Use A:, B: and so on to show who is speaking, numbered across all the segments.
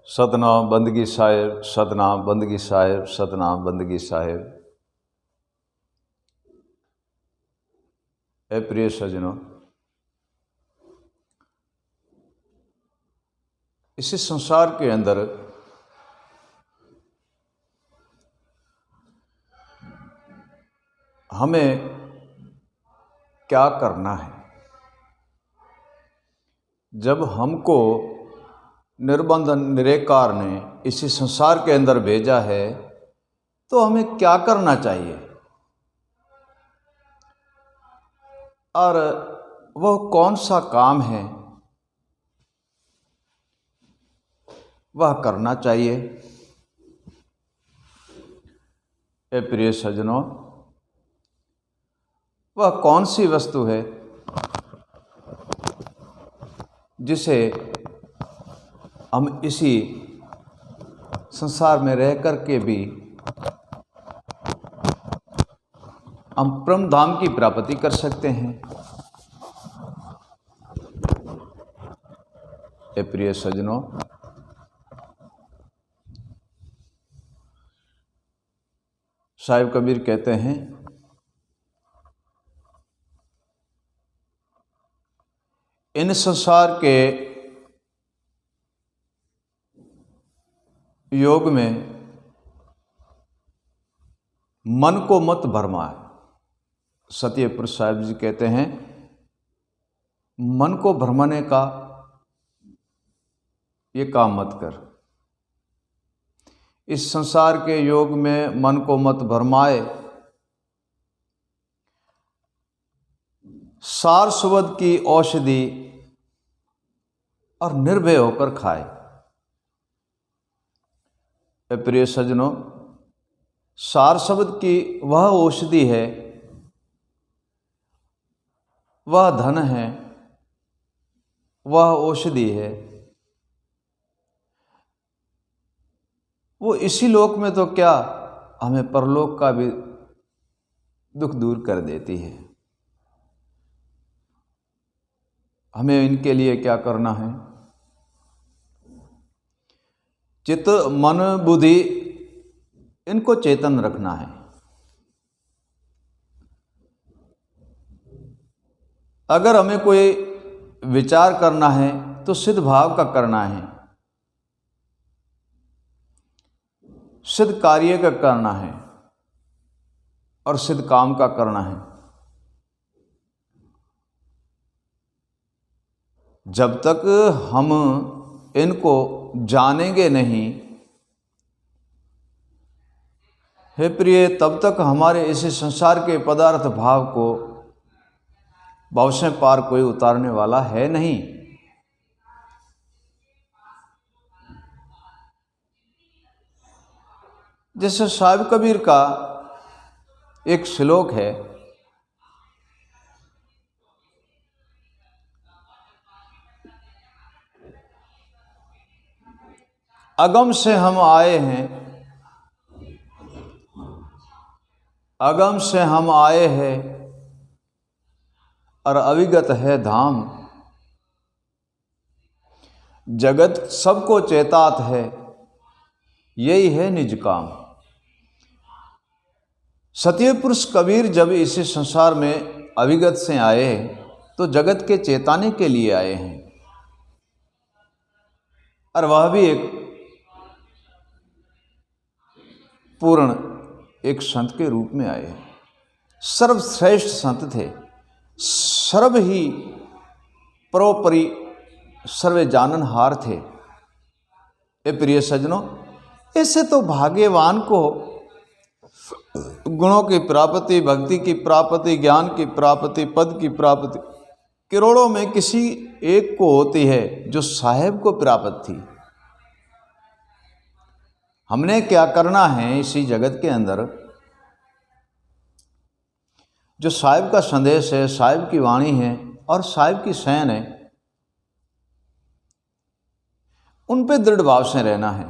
A: सतनाम बंदगी साहिब, सतनाम बंदगी साहिब, सतनाम बंदगी साहिब। ए प्रिय सज्जनों, इस संसार के अंदर हमें क्या करना है? जब हमको निर्बंध निरेकार ने इसी संसार के अंदर भेजा है तो हमें क्या करना चाहिए और वह कौन सा काम है वह करना चाहिए। ए प्रिय सज्जनों, वह कौन सी वस्तु है जिसे हम इसी संसार में रह कर के भी हम परम धाम की प्राप्ति कर सकते हैं? ए प्रिय सज्जनों, साहिब कबीर कहते हैं, इन संसार के योग में मन को मत भरमाए। सत्यपुरुष साहिब जी कहते हैं, मन को भरमाने का ये काम मत कर। इस संसार के योग में मन को मत भरमाए, सार सुवद की औषधि और निर्भय होकर खाए। प्रिय सज्जनों, सार शब्द की वह औषधि है, वह धन है, वह औषधि है, वो इसी लोक में तो क्या हमें परलोक का भी दुख दूर कर देती है। हमें इनके लिए क्या करना है? चित्त मन बुद्धि इनको चेतन रखना है। अगर हमें कोई विचार करना है तो सिद्ध भाव का करना है, सिद्ध कार्य का करना है और सिद्ध काम का करना है। जब तक हम इनको जानेंगे नहीं, हे प्रिय, तब तक हमारे इसी संसार के पदार्थ भाव को भाव से पार कोई उतारने वाला है नहीं। जैसे साहिब कबीर का एक श्लोक है, अगम से हम आए हैं, अगम से हम आए हैं और अविगत है धाम। जगत सबको चेतात है, यही है निज काम। सत्यपुरुष कबीर जब इस संसार में अविगत से आए तो जगत के चेताने के लिए आए हैं, और वह भी एक पूर्ण एक संत के रूप में आए। सर्वश्रेष्ठ संत थे, सर्व ही परोपरि सर्वे जाननहार थे। ए प्रिय सज्जनों, ऐसे तो भाग्यवान को गुणों की प्राप्ति, भक्ति की प्राप्ति, ज्ञान की प्राप्ति, पद की प्राप्ति करोड़ों में किसी एक को होती है जो साहेब को प्राप्त थी। हमने क्या करना है इसी जगत के अंदर? जो साहिब का संदेश है, साहिब की वाणी है और साहिब की सहन है, उन पे दृढ़ भाव से रहना है।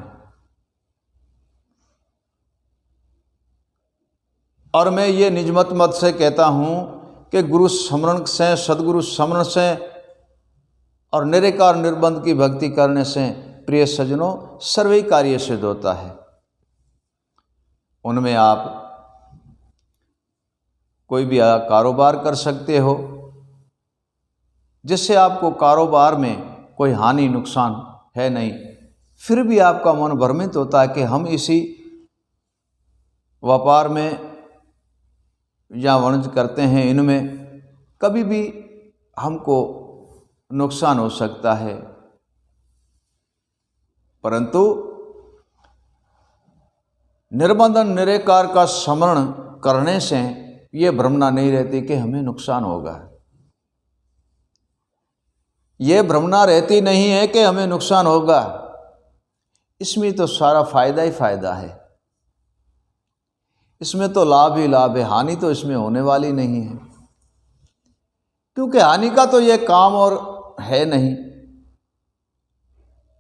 A: और मैं ये निजमत मत से कहता हूँ कि गुरु स्मरण से, सदगुरु स्मरण से और निरेकार निर्बंध की भक्ति करने से प्रिय सज्जनों सर्वे कार्य सिद्ध होता है। उनमें आप कोई भी कारोबार कर सकते हो, जिससे आपको कारोबार में कोई हानि नुकसान है नहीं, फिर भी आपका मन भ्रमित होता है कि हम इसी व्यापार में या वाणिज्य करते हैं, इनमें कभी भी हमको नुकसान हो सकता है। परंतु निर्बंधन निराकार का स्मरण करने से ये भ्रमणा नहीं रहती कि हमें नुकसान होगा। ये भ्रमणा रहती नहीं है कि हमें नुकसान होगा, इसमें तो सारा फायदा ही फायदा है, इसमें तो लाभ ही लाभ है, हानि तो इसमें होने वाली नहीं है, क्योंकि हानि का तो ये काम और है नहीं,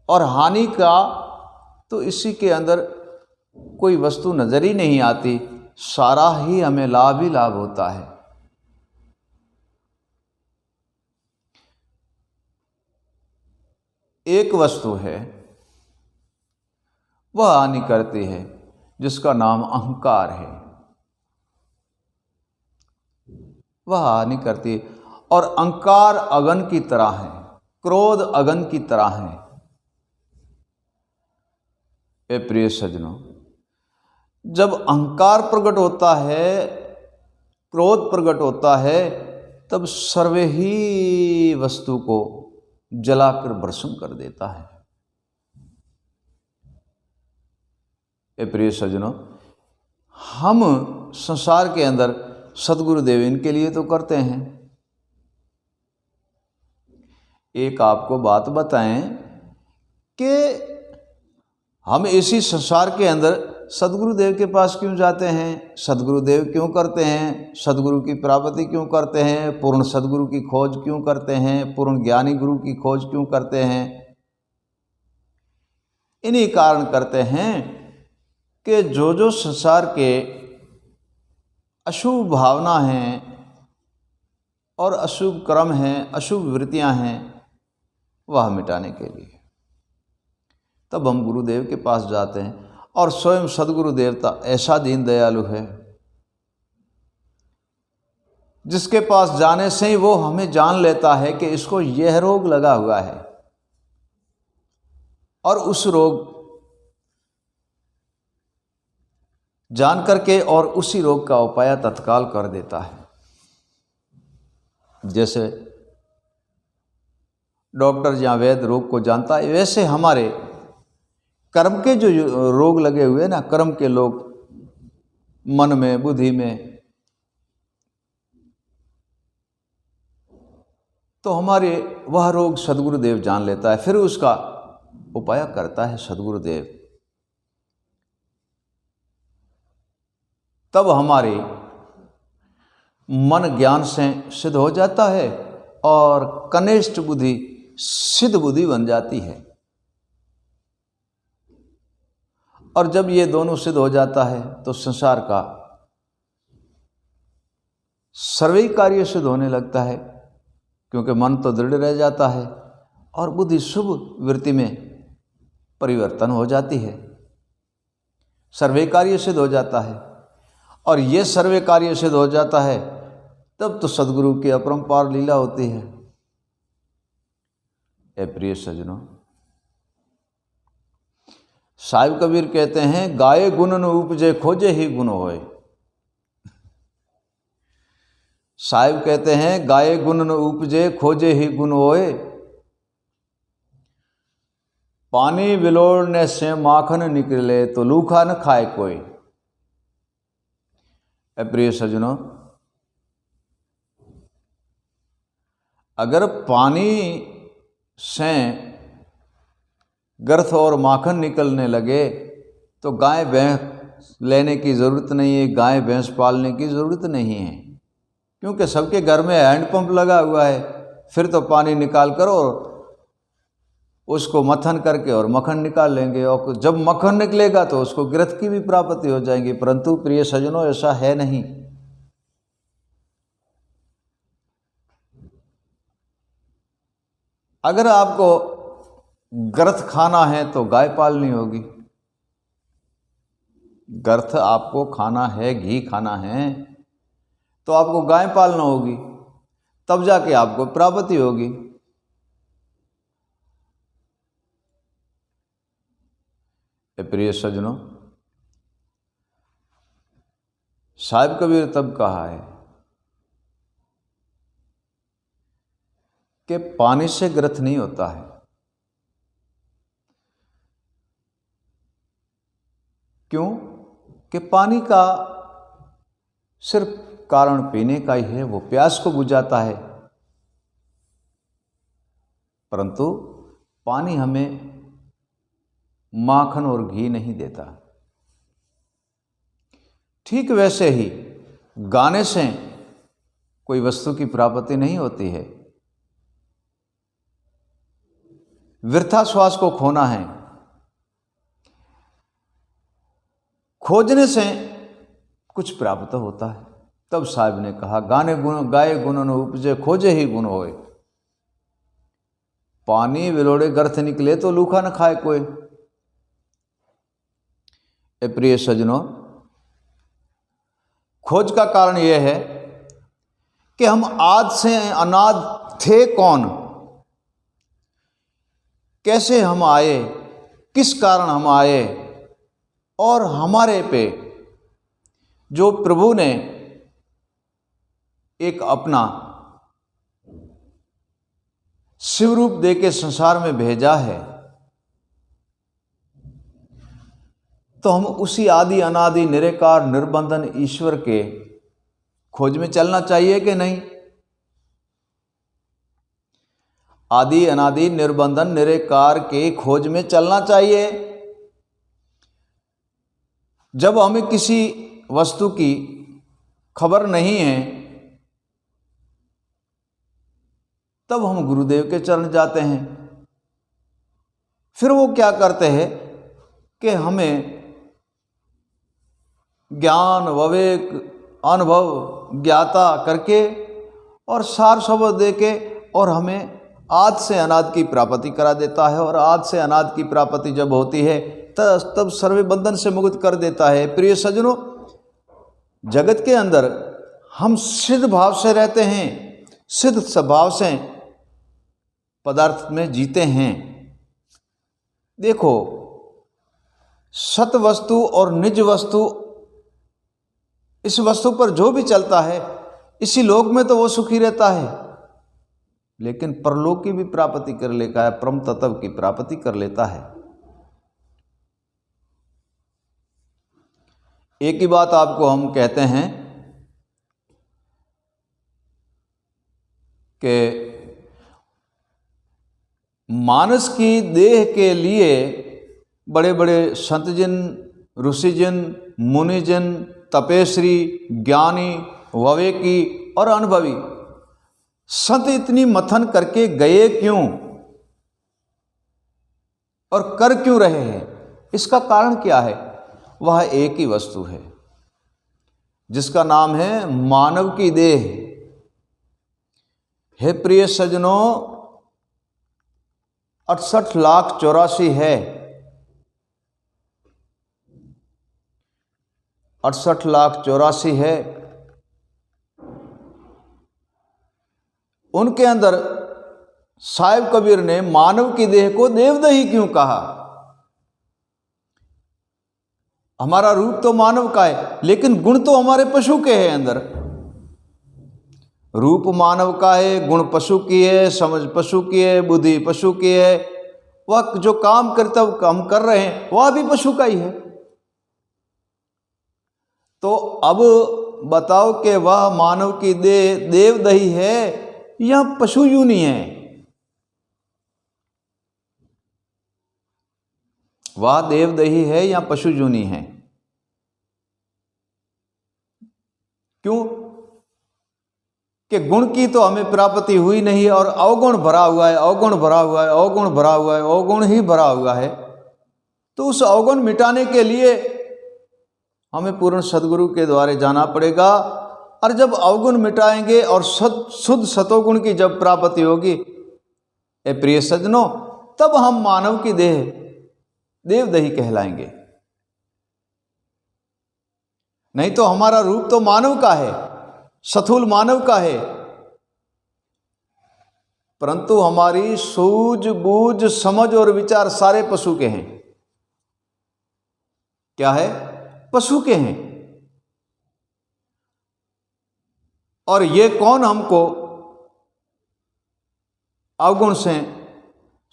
A: और हानि का तो इसी के अंदर कोई वस्तु नजर ही नहीं आती, सारा ही हमें लाभ ही लाभ होता है। एक वस्तु है वह हानि करती है, जिसका नाम अहंकार है, वह हानि करती है। और अहंकार अग्नि की तरह है, क्रोध अग्नि की तरह है। ए प्रिय सज्जनों, जब अहंकार प्रकट होता है, क्रोध प्रकट होता है, तब सर्वे ही वस्तु को जलाकर भस्म कर देता है। ए प्रिय सज्जनों, हम संसार के अंदर सद्गुरुदेव इनके लिए तो करते हैं। एक आपको बात बताएं कि हम इसी संसार के अंदर सद्गुरुदेव के पास क्यों जाते हैं, सद्गुरुदेव क्यों करते हैं, सद्गुरु की प्राप्ति क्यों करते हैं, पूर्ण सद्गुरु की खोज क्यों करते हैं, पूर्ण ज्ञानी गुरु की खोज क्यों करते हैं। इन्हीं कारण करते हैं कि जो संसार के अशुभ भावना हैं और अशुभ कर्म हैं, अशुभ वृत्तियां हैं, वह मिटाने के लिए तब हम गुरुदेव के पास जाते हैं। और स्वयं सद्गुरु देवता ऐसा दीन दयालु है, जिसके पास जाने से ही वो हमें जान लेता है कि इसको यह रोग लगा हुआ है, और उस रोग जान करके और उसी रोग का उपाय तत्काल कर देता है। जैसे डॉक्टर या वैद्य रोग को जानता है, वैसे हमारे कर्म के जो रोग लगे हुए ना, कर्म के लोग मन में, बुद्धि में, तो हमारे वह रोग सद्गुरुदेव जान लेता है, फिर उसका उपाय करता है सद्गुरुदेव। तब हमारे मन ज्ञान से सिद्ध हो जाता है और कनिष्ठ बुद्धि सिद्ध बुद्धि बन जाती है। और जब ये दोनों सिद्ध हो जाता है तो संसार का सर्वे कार्य सिद्ध होने लगता है, क्योंकि मन तो दृढ़ रह जाता है और बुद्धि शुभ वृत्ति में परिवर्तन हो जाती है, सर्वे कार्य सिद्ध हो जाता है। और ये सर्वे कार्य सिद्ध हो जाता है तब तो सद्गुरु की अपरंपार लीला होती है। ए प्रिय सज्जनों, साहिब कबीर कहते हैं, गाये गुण न उपजे खोजे ही गुण होए। साहिब कहते हैं, गाये गुण न उपजे खोजे ही गुण होए, पानी बिलोड़ने से माखन निकले तो लूखा न खाए कोई। प्रिय सज्जनों, अगर पानी से गर्थ और माखन निकलने लगे तो गाय भैंस लेने की ज़रूरत नहीं है, गाय भैंस पालने की ज़रूरत नहीं है, क्योंकि सबके घर में हैंडपंप लगा हुआ है। फिर तो पानी निकाल कर और उसको मथन करके और मक्खन निकाल लेंगे, और जब मक्खन निकलेगा तो उसको गिरथ की भी प्राप्ति हो जाएगी। परंतु प्रिय सज्जनों, ऐसा है नहीं। अगर आपको गर्थ खाना है तो गाय पालनी होगी। गर्थ आपको खाना है, घी खाना है, तो आपको गाय पालना होगी, तब जाके आपको प्राप्ति होगी। प्रिय सज्जनों, साहिब कबीर तब कहा है कि पानी से ग्रथ नहीं होता है। क्यों? कि पानी का सिर्फ कारण पीने का ही है, वो प्यास को बुझाता है, परंतु पानी हमें माखन और घी नहीं देता। ठीक वैसे ही गाने से कोई वस्तु की प्राप्ति नहीं होती है। वृथा श्वास को खोना है, खोजने से कुछ प्राप्त होता है। तब साहब ने कहा, गाने गुण गाए गुण न उपजे, खोजे ही गुण होए। पानी विलोड़े गर्थ निकले तो लूखा न खाए कोई। प्रिय सज्जनों, खोज का कारण यह है कि हम आद से अनाद थे कौन, कैसे हम आए, किस कारण हम आए, और हमारे पे जो प्रभु ने एक अपना शिव रूप दे के संसार में भेजा है, तो हम उसी आदि अनादि निराकार निर्बंधन ईश्वर के खोज में चलना चाहिए कि नहीं? आदि अनादि निर्बंधन निराकार के खोज में चलना चाहिए। जब हमें किसी वस्तु की खबर नहीं है, तब हम गुरुदेव के चरण जाते हैं। फिर वो क्या करते हैं कि हमें ज्ञान विवेक अनुभव ज्ञाता करके और सार शब्द दे के और हमें आद से अनाद की प्राप्ति करा देता है। और आद से अनाद की प्राप्ति जब होती है तब सर्वे बंधन से मुक्त कर देता है। प्रिय सज्जनों, जगत के अंदर हम सिद्ध भाव से रहते हैं, सिद्ध स्वभाव से पदार्थ में जीते हैं। देखो, सत वस्तु और निज वस्तु, इस वस्तु पर जो भी चलता है इसी लोक में तो वो सुखी रहता है, लेकिन परलोक की भी प्राप्ति कर लेता है, परम तत्व की प्राप्ति कर लेता है। एक ही बात आपको हम कहते हैं कि मानस की देह के लिए बड़े बड़े संतजन, ऋषिजन, मुनिजन, तपेश्री, ज्ञानी, विवेकी और अनुभवी संत इतनी मथन करके गए क्यों और कर क्यों रहे हैं? इसका कारण क्या है? वह एक ही वस्तु है जिसका नाम है मानव की देह। हे प्रिय सज्जनों, 68,84,000 है, 68,84,000 है। उनके अंदर साहिब कबीर ने मानव की देह को देवदही क्यों कहा? हमारा रूप तो मानव का है, लेकिन गुण तो हमारे पशु के हैं अंदर। रूप मानव का है, गुण पशु की है, समझ पशु की है, बुद्धि पशु की है। वह जो काम करता हम कर रहे हैं वह भी पशु का ही है। तो अब बताओ कि वह मानव की देह देवदही है या पशु यूनी है? वह देवदही है या पशु यूनी है? क्यों? कि गुण की तो हमें प्राप्ति हुई नहीं और अवगुण भरा हुआ है, अवगुण भरा हुआ है, अवगुण भरा हुआ है, अवगुण ही भरा हुआ है। तो उस अवगुण मिटाने के लिए हमें पूर्ण सदगुरु के द्वारे जाना पड़ेगा। और जब अवगुण मिटाएंगे और शुद्ध सतोगुण की जब प्राप्ति होगी, ए प्रिय सज्जनों, तब हम मानव की देह देवदही कहलाएंगे। नहीं तो हमारा रूप तो मानव का है, स्थूल मानव का है, परंतु हमारी सूझबूझ समझ और विचार सारे पशु के हैं। क्या है? पशु के हैं। और ये कौन हमको अवगुण से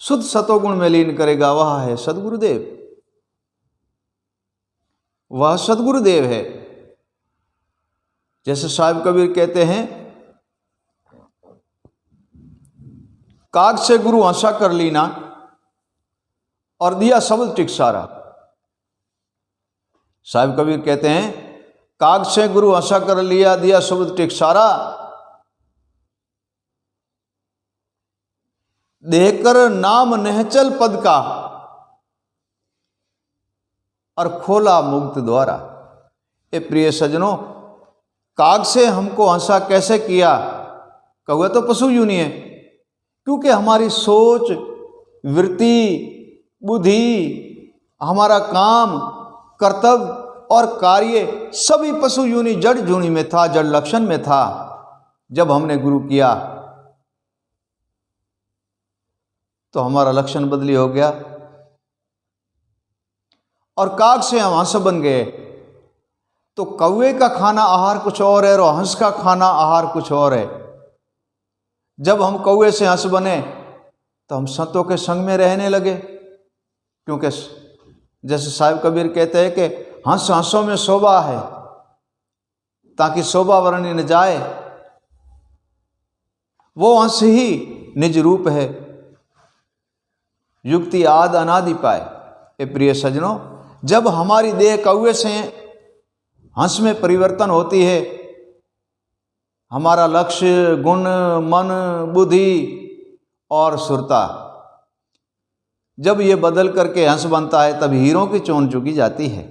A: शुद्ध सतोगुण में लीन करेगा? वह है सद्गुरुदेव। वह सद्गुरुदेव है। जैसे साहिब कबीर कहते हैं, काग से गुरु हंसा कर लीना और दिया शब्द टिकसारा। साहिब कबीर कहते हैं, काग से गुरु हंसा कर लिया, दिया शब्द टिकसारा, देकर नाम नहचल पद का और खोला मुक्त द्वारा। ए प्रिय सज्जनों, काग से हमको हंसा कैसे किया? कौवे तो पशु यूनी है, क्योंकि हमारी सोच, वृत्ति, बुद्धि, हमारा काम, कर्तव्य और कार्य सभी पशु यूनी जड़ जूनी में था, जड़ लक्षण में था। जब हमने गुरु किया तो हमारा लक्षण बदली हो गया और काग से हम हंस बन गए। तो कौवे का खाना आहार कुछ और है और हंस का खाना आहार कुछ और है। जब हम कौवे से हंस बने तो हम संतों के संग में रहने लगे, क्योंकि जैसे साहिब कबीर कहते हैं कि हंस हंसों में शोभा है, ताकि शोभा वर्णी न जाए। वो हंस ही निज रूप है, युक्ति आद अनादि पाए। ए प्रिय सज्जनों, जब हमारी देह कौवे से हंस में परिवर्तन होती है, हमारा लक्ष्य, गुण, मन, बुद्धि और सुरता जब ये बदल करके हंस बनता है, तब हीरों की चोन चुगी जाती है।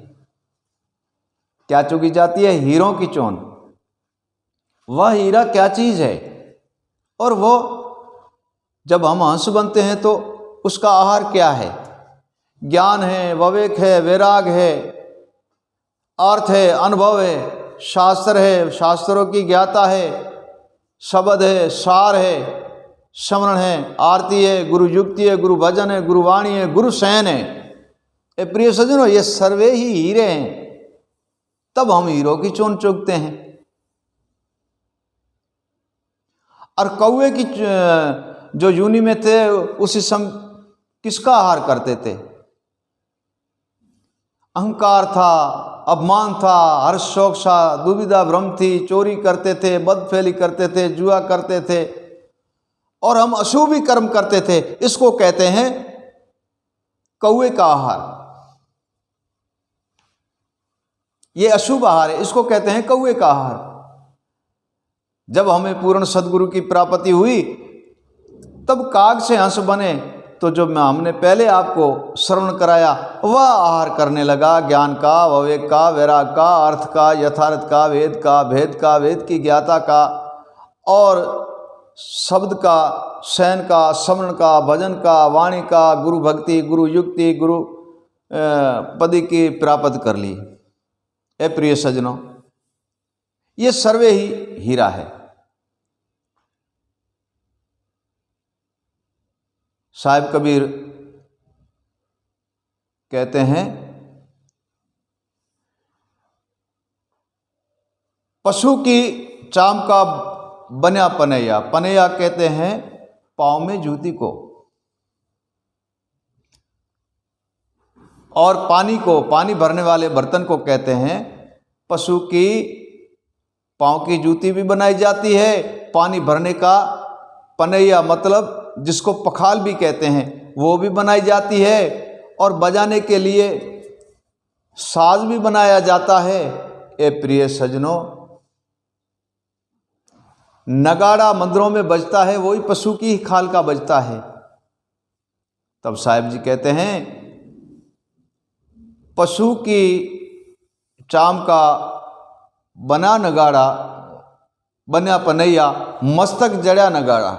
A: क्या चुगी जाती है? हीरों की चोन। वह हीरा क्या चीज है? और वो जब हम हंस बनते हैं तो उसका आहार क्या है? ज्ञान है, विवेक है, वैराग है, अर्थ है, अनुभव है, शास्त्र है, शास्त्रों की ज्ञाता है, शब्द है, सार है, स्मरण है, आरती है, गुरु युक्ति है, गुरु भजन है, गुरु वाणी है, गुरु शयन है। ए प्रिय सज्जनों, ये सर्वे ही हीरे हैं, तब हम हीरो की चोन चुगते हैं। और कौवे की जो यूनि में थे उसी समय किसका आहार करते थे? अहंकार था, अपमान था, हर्ष शौक था, दुविधा भ्रम थी, चोरी करते थे, बदफेली करते थे, जुआ करते थे और हम अशुभ कर्म करते थे। इसको कहते हैं कौवे का आहार। ये अशुभ आहार है, इसको कहते हैं कौवे का आहार। जब हमें पूर्ण सद्गुरु की प्राप्ति हुई तब काग से हंस बने, तो जो हमने पहले आपको श्रवण कराया वह आहार करने लगा, ज्ञान का, विवेक का, वैराग का, अर्थ का, यथार्थ का, वेद का, भेद का, वेद की ज्ञाता का और शब्द का, शयन का, स्मरण का, भजन का, वाणी का, गुरु भक्ति, गुरु युक्ति, गुरु पदी की प्राप्त कर ली। ए प्रिय सज्जनों, ये सर्वे ही हीरा है। साहिब कबीर कहते हैं, पशु की चाम का बना पनैया, पनैया कहते हैं पाँव में जूती को, और पानी को, पानी भरने वाले बर्तन को कहते हैं पशु की पाँव की जूती भी बनाई जाती है। पानी भरने का पनैया मतलब जिसको पखाल भी कहते हैं वो भी बनाई जाती है, और बजाने के लिए साज भी बनाया जाता है। ए प्रिय सज्जनों, नगाड़ा मंदिरों में बजता है वही पशु की ही खाल का बजता है। तब साहिब जी कहते हैं पशु की चाम का बना नगाड़ा, बना पनैया, मस्तक जड़ा नगाड़ा।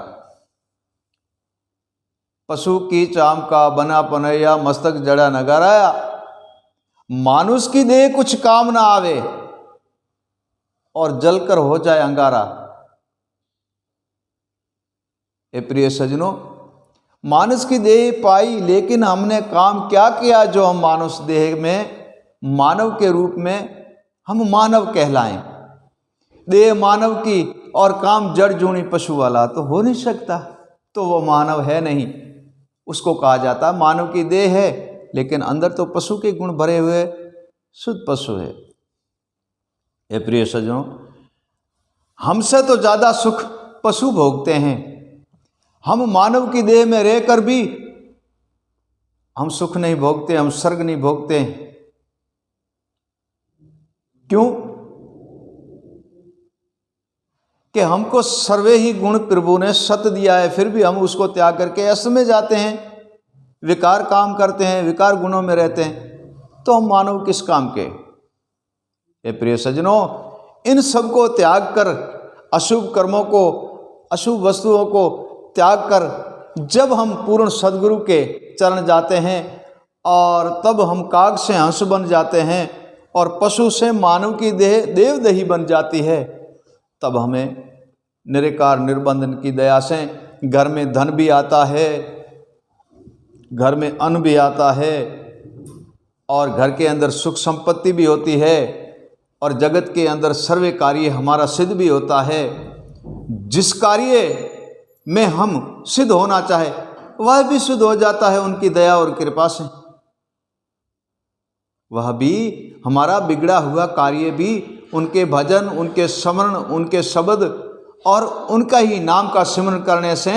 A: पशु की चाम का बना पनैया, मस्तक जड़ा न गराया। मानुष की देह कुछ काम ना आवे और जलकर हो जाए अंगारा। ए प्रिय सजनों, मानुष की देह पाई, लेकिन हमने काम क्या किया जो हम मानुष देह में, मानव के रूप में हम मानव कहलाएं। देह मानव की और काम जड़ जूनी पशु वाला तो हो नहीं सकता, तो वो मानव है नहीं। उसको कहा जाता है मानव की देह है, लेकिन अंदर तो पशु के गुण भरे हुए शुद्ध पशु है। ये प्रिय सज्जनों, हमसे तो ज़्यादा सुख पशु भोगते हैं। हम मानव की देह में रहकर भी हम सुख नहीं भोगते, हम स्वर्ग नहीं भोगते। क्यों? कि हमको सर्वे ही गुण प्रभु ने सत दिया है, फिर भी हम उसको त्याग करके अस में जाते हैं, विकार काम करते हैं, विकार गुणों में रहते हैं, तो हम मानव किस काम के। ये प्रिय सज्जनों, इन सब को त्याग कर, अशुभ कर्मों को, अशुभ वस्तुओं को त्याग कर जब हम पूर्ण सद्गुरु के चरण जाते हैं और तब हम काग से हंस बन जाते हैं और पशु से मानव की देह देवदही बन जाती है, तब हमें निरकार निर्बंधन की दया से घर में धन भी आता है, घर में अन्न भी आता है और घर के अंदर सुख संपत्ति भी होती है और जगत के अंदर सर्वे कार्य हमारा सिद्ध भी होता है। जिस कार्य में हम सिद्ध होना चाहे वह भी सिद्ध हो जाता है उनकी दया और कृपा से। वह भी हमारा बिगड़ा हुआ कार्य भी उनके भजन, उनके स्मरण, उनके शब्द और उनका ही नाम का सिमरन करने से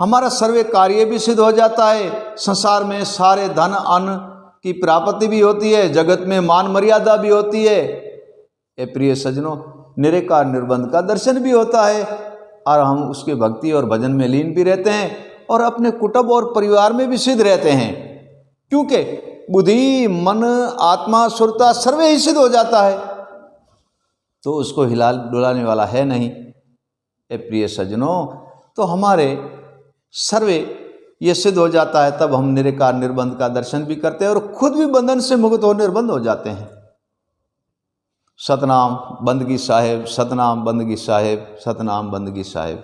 A: हमारा सर्वे कार्य भी सिद्ध हो जाता है। संसार में सारे धन अन्न की प्राप्ति भी होती है, जगत में मान मर्यादा भी होती है। ए प्रिय सज्जनों, निरकार निर्बंध का दर्शन भी होता है और हम उसके भक्ति और भजन में लीन भी रहते हैं और अपने कुटुंब और परिवार में भी सिद्ध रहते हैं, क्योंकि बुद्धि, मन, आत्मा, सुरता सर्वे ही सिद्ध हो जाता है, तो उसको हिला डुलाने वाला है नहीं। ए प्रिय सज्जनों, तो हमारे सर्वे ये सिद्ध हो जाता है, तब हम निरकार निर्बंध का दर्शन भी करते हैं और खुद भी बंधन से मुक्त हो निर्बंध हो जाते हैं। सतनाम बंदगी साहेब, सतनाम बंदगी साहेब, सतनाम बंदगी साहेब।